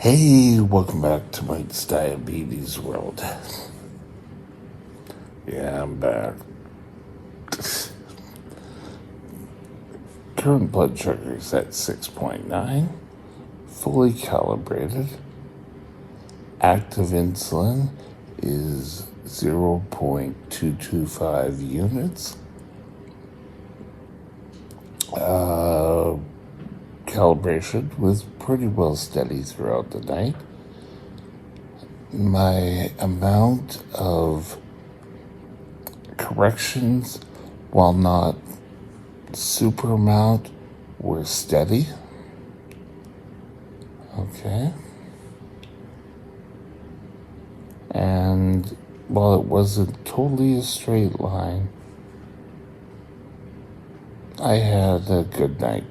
Hey, welcome back to Mike's Diabetes World. Yeah, I'm back. Current blood sugar is at 6.9, fully calibrated. Active insulin is 0.225 units. Calibration was pretty well steady throughout the night. My amount of corrections, while not super amount, were steady. Okay. And while it wasn't totally a straight line, I had a good night.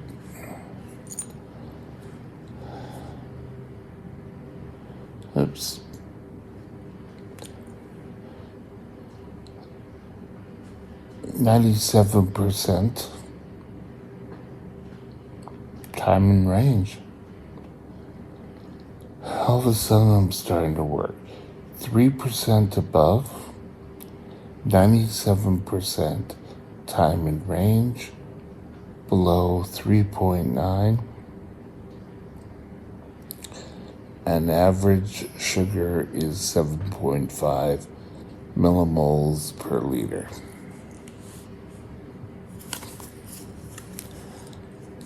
Oops. %, time in range. All of a sudden I'm starting to work. 3% above, 97% time in range, below 3.9, and average sugar is 7.5 millimoles per liter.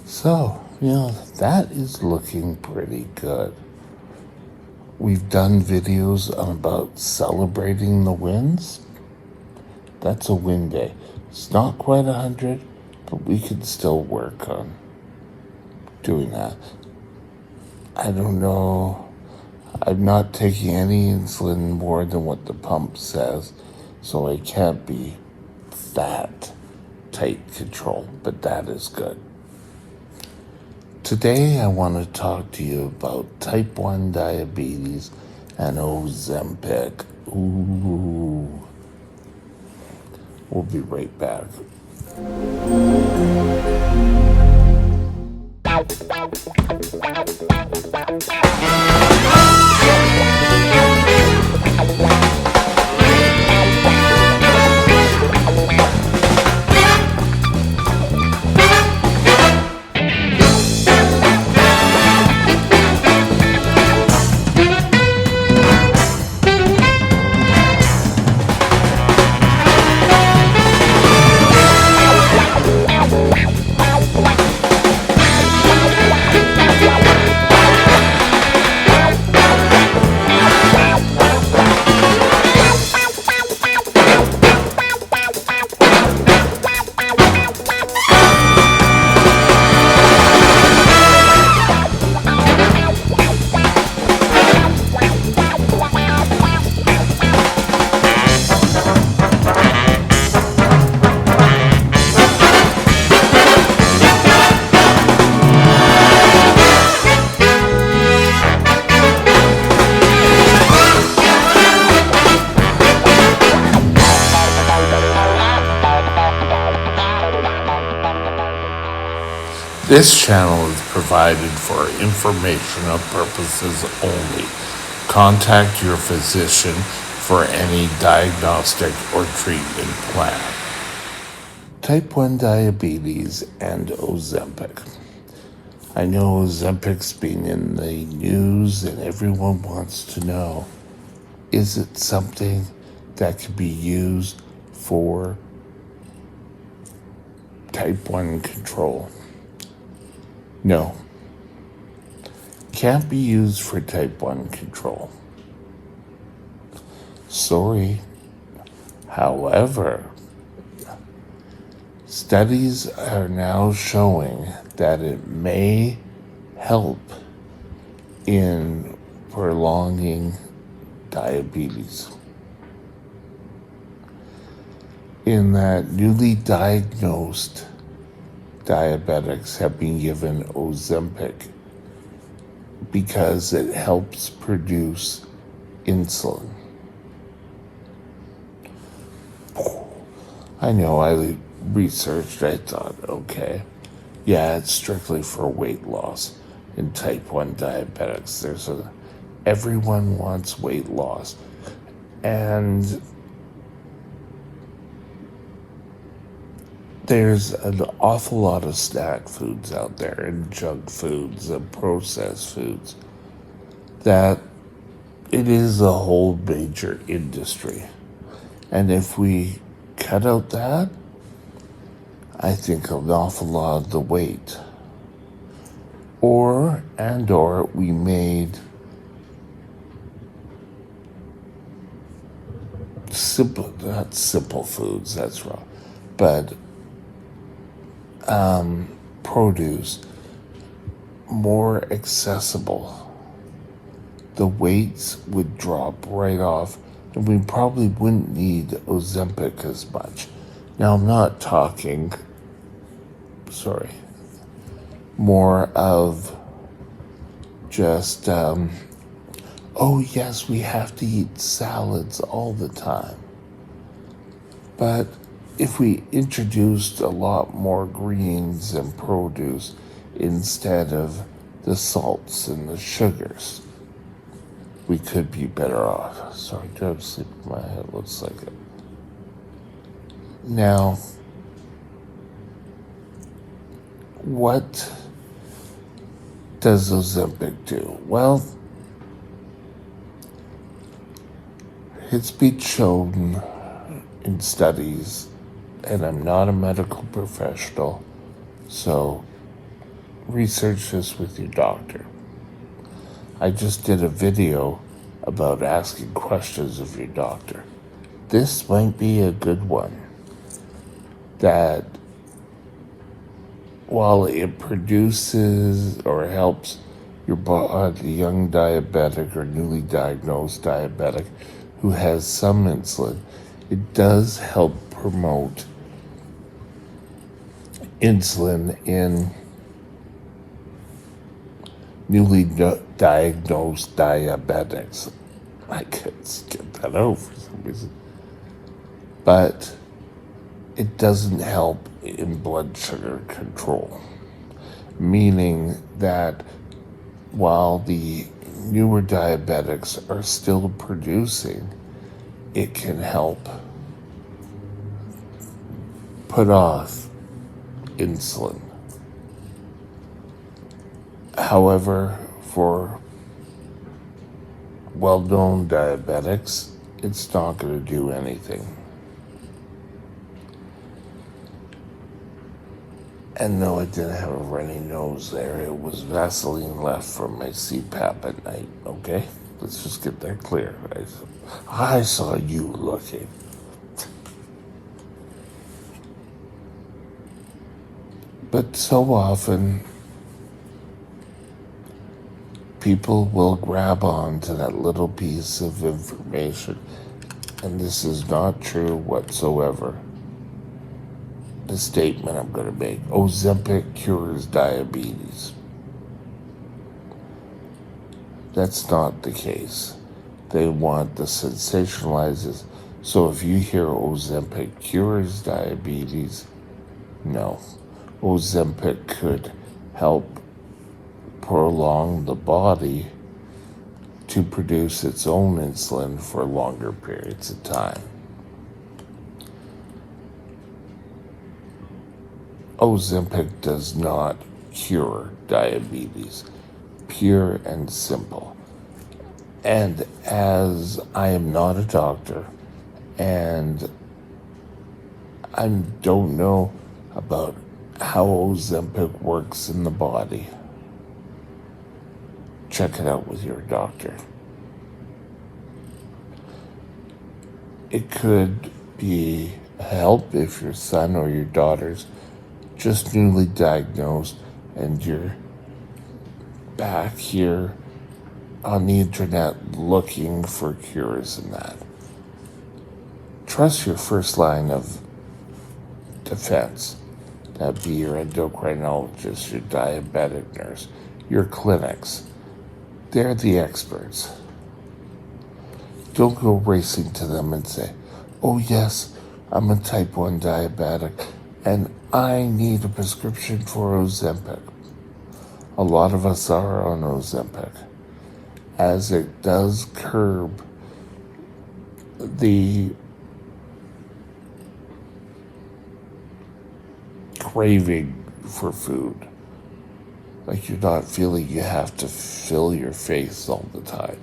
So, that is looking pretty good. We've done videos on about celebrating the wins. That's a win day. It's not quite 100, but we can still work on doing that. I don't know. I'm not taking any insulin more than what the pump says, so I can't be that tight control, but that is good. Today, I want to talk to you about type 1 diabetes and Ozempic. Ooh. We'll be right back. This channel is provided for informational purposes only. Contact your physician for any diagnostic or treatment plan. Type 1 diabetes and Ozempic. I know Ozempic's been in the news and everyone wants to know, is it something that could be used for type 1 control? No. Can't be used for type 1 control. Sorry. However, studies are now showing that it may help in prolonging diabetes. In that newly diagnosed diabetics have been given Ozempic because it helps produce insulin. I know, I researched, I thought, okay, yeah, it's strictly for weight loss. in type 1 diabetics. Everyone wants weight loss. And there's an awful lot of snack foods out there, and junk foods and processed foods, that it is a whole major industry. And if we cut out that, I think an awful lot of the weight. Or we made not simple foods, that's wrong, but produce more accessible. The weights would drop right off, and we probably wouldn't need Ozempic as much. Now, I'm not talking, more of just, oh yes, we have to eat salads all the time. But if we introduced a lot more greens and produce instead of the salts and the sugars, we could be better off. Sorry, do I have sleep in my head? Looks like it. Now, what does Ozempic do? Well, it's been shown in studies, and I'm not a medical professional, so research this with your doctor. I just did a video about asking questions of your doctor. This might be a good one. That while it produces or helps your body, young diabetic or newly diagnosed diabetic who has some insulin, it does help promote insulin in newly diagnosed diabetics. I can't get that out for some reason. But it doesn't help in blood sugar control, meaning that while the newer diabetics are still producing, it can help put off insulin. However, for well-known diabetics, it's not going to do anything. And no, I didn't have a runny nose there. It was Vaseline left from my CPAP at night, okay? Let's just get that clear. I saw you looking. But so often, people will grab on to that little piece of information, and this is not true whatsoever. The statement I'm going to make: Ozempic cures diabetes. That's not the case. They want to sensationalize this. So if you hear Ozempic cures diabetes, no. Ozempic could help prolong the body to produce its own insulin for longer periods of time. Ozempic does not cure diabetes, pure and simple. And as I am not a doctor, and I don't know about how Ozempic works in the body, check it out with your doctor. It could be help if your son or your daughter's just newly diagnosed and you're back here on the internet looking for cures and that. Trust your first line of defense. That'd be your endocrinologist, your diabetic nurse, your clinics. They're the experts. Don't go racing to them and say, oh yes, I'm a type 1 diabetic and I need a prescription for Ozempic. A lot of us are on Ozempic, as it does curb the craving for food. Like you're not feeling you have to fill your face all the time.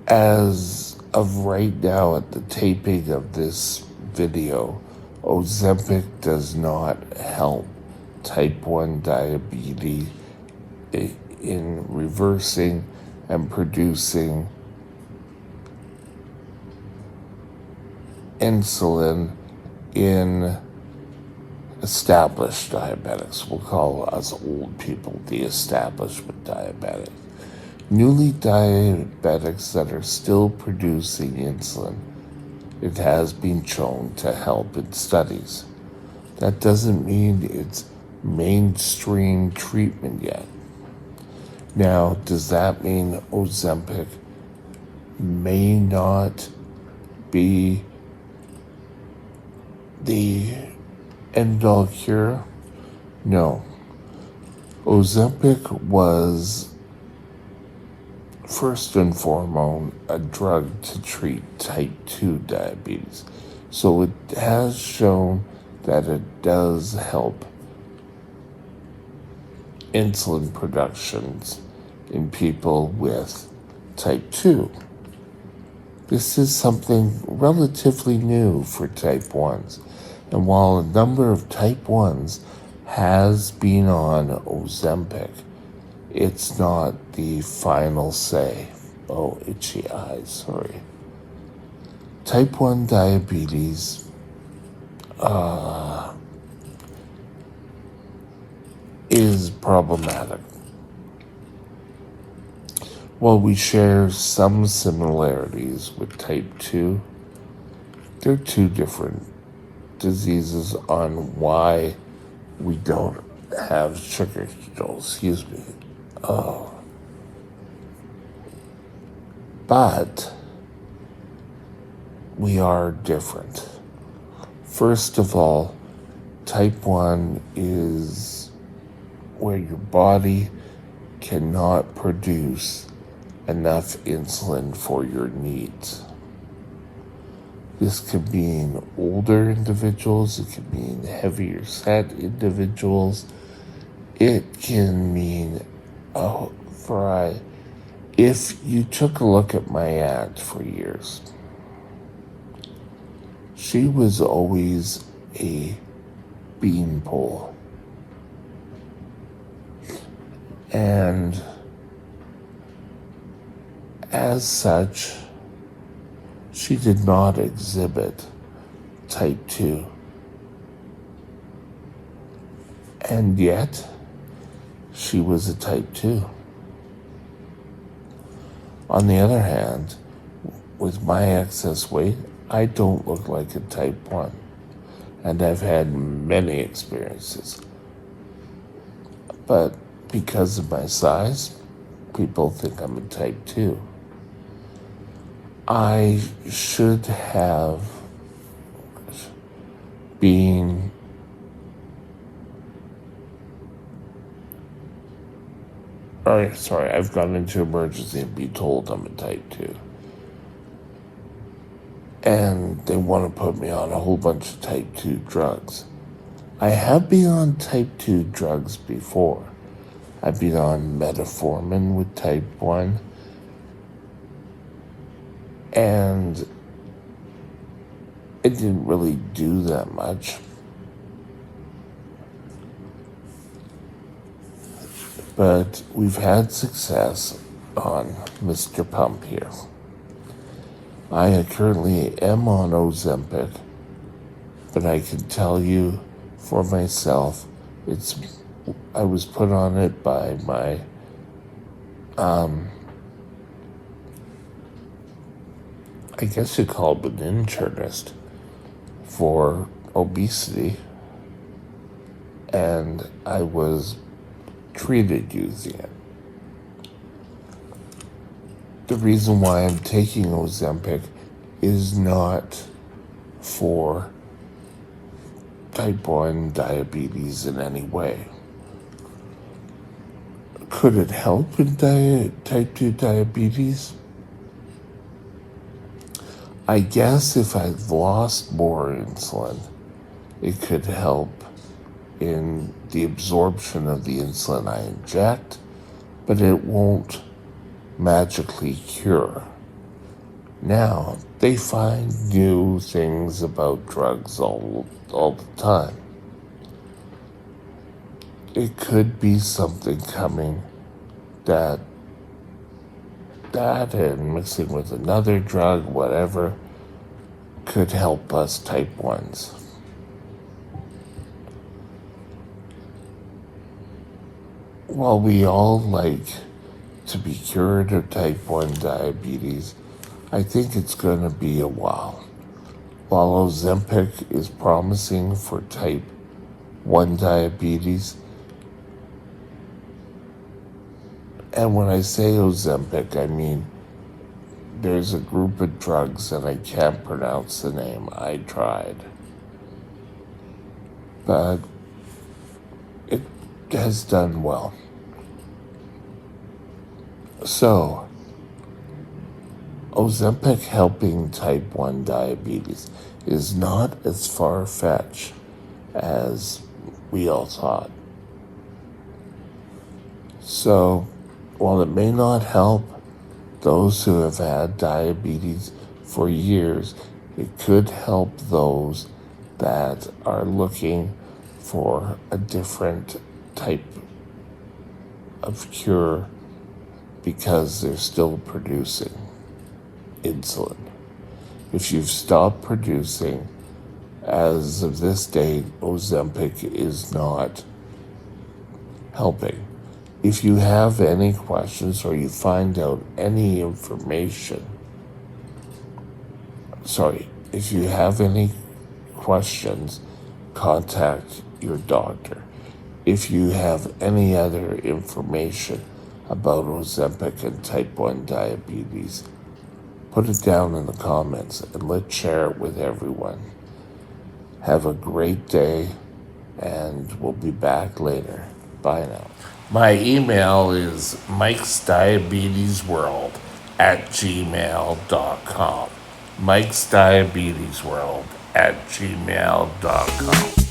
As of right now, at the taping of this video, Ozempic does not help type 1 diabetes in reversing and producing insulin in established diabetics. We'll call us old people the establishment diabetics. Newly diabetics that are still producing insulin, it has been shown to help in studies. That doesn't mean it's mainstream treatment yet. Now, does that mean Ozempic may not be the end-all cure? No. Ozempic was first and foremost a drug to treat type 2 diabetes. So it has shown that it does help insulin productions in people with type 2. This is something relatively new for type 1s. And while a number of type 1s has been on Ozempic, it's not the final say. Oh, itchy eyes, sorry. Type 1 diabetes is problematic. While we share some similarities with type 2, they're two different diseases on why we don't have sugar control. But we are different. First of all, type 1 is where your body cannot produce enough insulin for your needs. This could mean older individuals, it could mean heavier set individuals, it can mean a variety. If you took a look at my aunt for years, she was always a beanpole. And as such, she did not exhibit type 2. And yet, she was a type 2. On the other hand, with my excess weight, I don't look like a type 1. And I've had many experiences. But because of my size, people think I'm a type 2. I should have been I've gone into emergency and been told I'm a type 2. And they want to put me on a whole bunch of type 2 drugs. I have been on type 2 drugs before. I've been on metformin with type 1. And it didn't really do that much. But we've had success on Mr. Pump here. I currently am on Ozempic, but I can tell you for myself, I was put on it by my I guess you call it an internist for obesity, and I was treated using it. The reason why I'm taking Ozempic is not for type 1 diabetes in any way. Could it help in type 2 diabetes? I guess if I've lost more insulin, it could help in the absorption of the insulin I inject, but it won't magically cure. Now, they find new things about drugs all the time. It could be something coming that and mixing with another drug, whatever, could help us type 1s. While we all like to be cured of type 1 diabetes, I think it's going to be a while. While Ozempic is promising for type 1 diabetes, and when I say Ozempic, I mean there's a group of drugs and I can't pronounce the name. I tried. But it has done well. So, Ozempic helping type 1 diabetes is not as far-fetched as we all thought. So, while it may not help those who have had diabetes for years, it could help those that are looking for a different type of cure because they're still producing insulin. If you've stopped producing, as of this date, Ozempic is not helping. If you have any questions or you find out any information, if you have any questions, contact your doctor. If you have any other information about Ozempic and type 1 diabetes, put it down in the comments and let's share it with everyone. Have a great day, and we'll be back later. Bye now. My email is mikesdiabetesworld@gmail.com. mikesdiabetesworld@gmail.com.